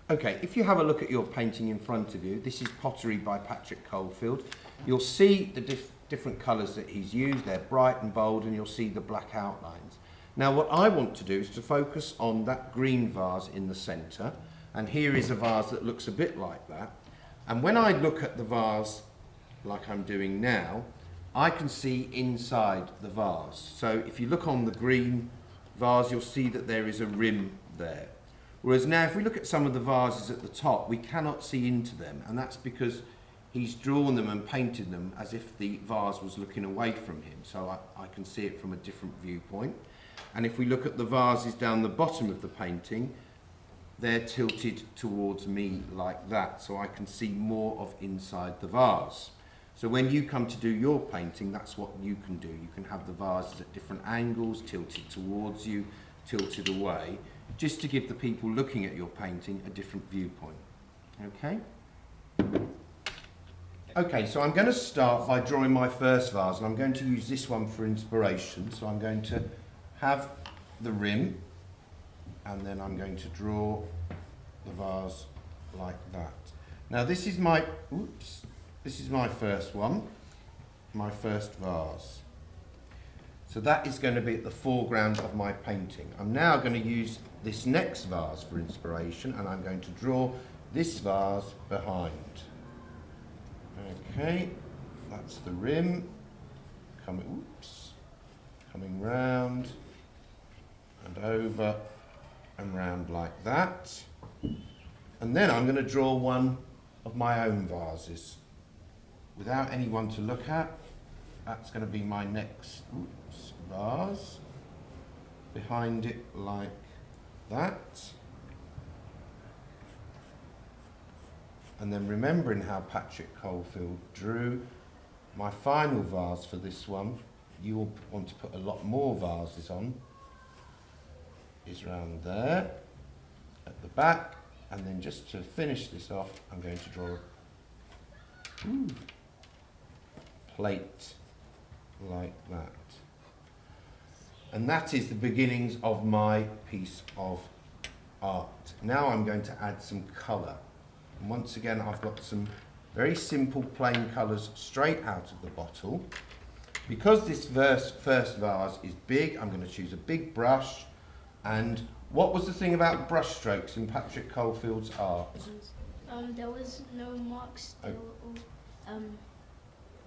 Okay, if you have a look at your painting in front of you, this is Pottery by Patrick Caulfield. You'll see the different colours that he's used. They're bright and bold, and you'll see the black outlines. Now what I want to do is to focus on that green vase in the centre, and here is a vase that looks a bit like that. And when I look at the vase like I'm doing now, I can see inside the vase. So if you look on the green vase, you'll see that there is a rim there. Whereas now if we look at some of the vases at the top, we cannot see into them, and that's because he's drawn them and painted them as if the vase was looking away from him, so I can see it from a different viewpoint. And if we look at the vases down the bottom of the painting, they're tilted towards me like that, so I can see more of inside the vase. So when you come to do your painting, that's what you can do. You can have the vases at different angles, tilted towards you, tilted away, just to give the people looking at your painting a different viewpoint. Okay? Okay, so I'm going to start by drawing my first vase, and I'm going to use this one for inspiration. So I'm going to have the rim, and then I'm going to draw the vase like that. Now this is my, this is my first one, my first vase. So that is going to be at the foreground of my painting. I'm now going to use this next vase for inspiration, and I'm going to draw this vase behind. Okay, that's the rim, coming round and over and round like that. And then I'm going to draw one of my own vases without anyone to look at. That's going to be my next vase, behind it like that. And then remembering how Patrick Caulfield drew, my final vase for this one, you'll want to put a lot more vases on, is round there at the back. And then just to finish this off, I'm going to draw a plate like that. And that is the beginnings of my piece of art. Now I'm going to add some colour. And once again, I've got some very simple plain colours straight out of the bottle. Because this first vase is big, I'm going to choose a big brush. And what was the thing about brush strokes in Patrick Caulfield's art? There was no marks, there were all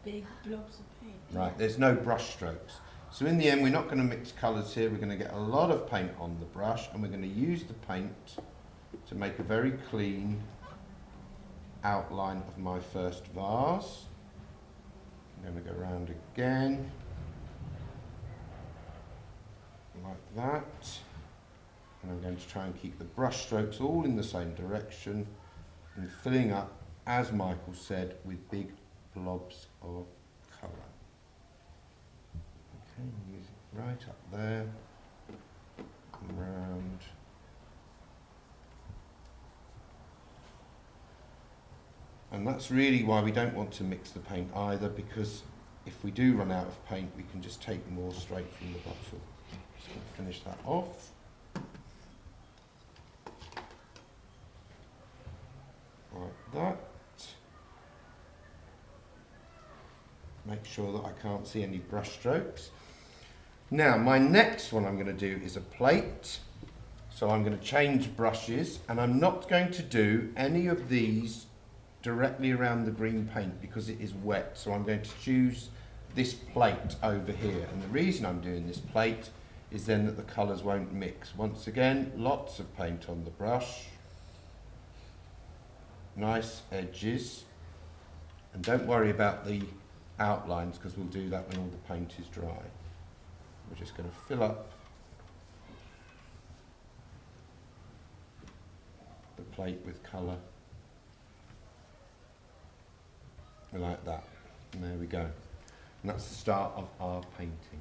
big blobs of paint. Right, there's no brush strokes. So in the end, we're not going to mix colours here. We're going to get a lot of paint on the brush, and we're going to use the paint to make a very clean outline of my first vase. I'm going to go around again, like that. And I'm going to try and keep the brush strokes all in the same direction and filling up, as Michael said, with big blobs of colour. Okay, use it right up there and round. And that's really why we don't want to mix the paint either, because if we do run out of paint, we can just take more straight from the bottle. Just going to finish that off. Like that. Make sure that I can't see any brush strokes. Now my next one I'm going to do is a plate. So I'm going to change brushes, and I'm not going to do any of these directly around the green paint because it is wet. So I'm going to choose this plate over here, and the reason I'm doing this plate is then that the colours won't mix. Once again, lots of paint on the brush, nice edges, and don't worry about the outlines because we'll do that when all the paint is dry. We're just going to fill up the plate with colour like that, and there we go. And that's the start of our painting.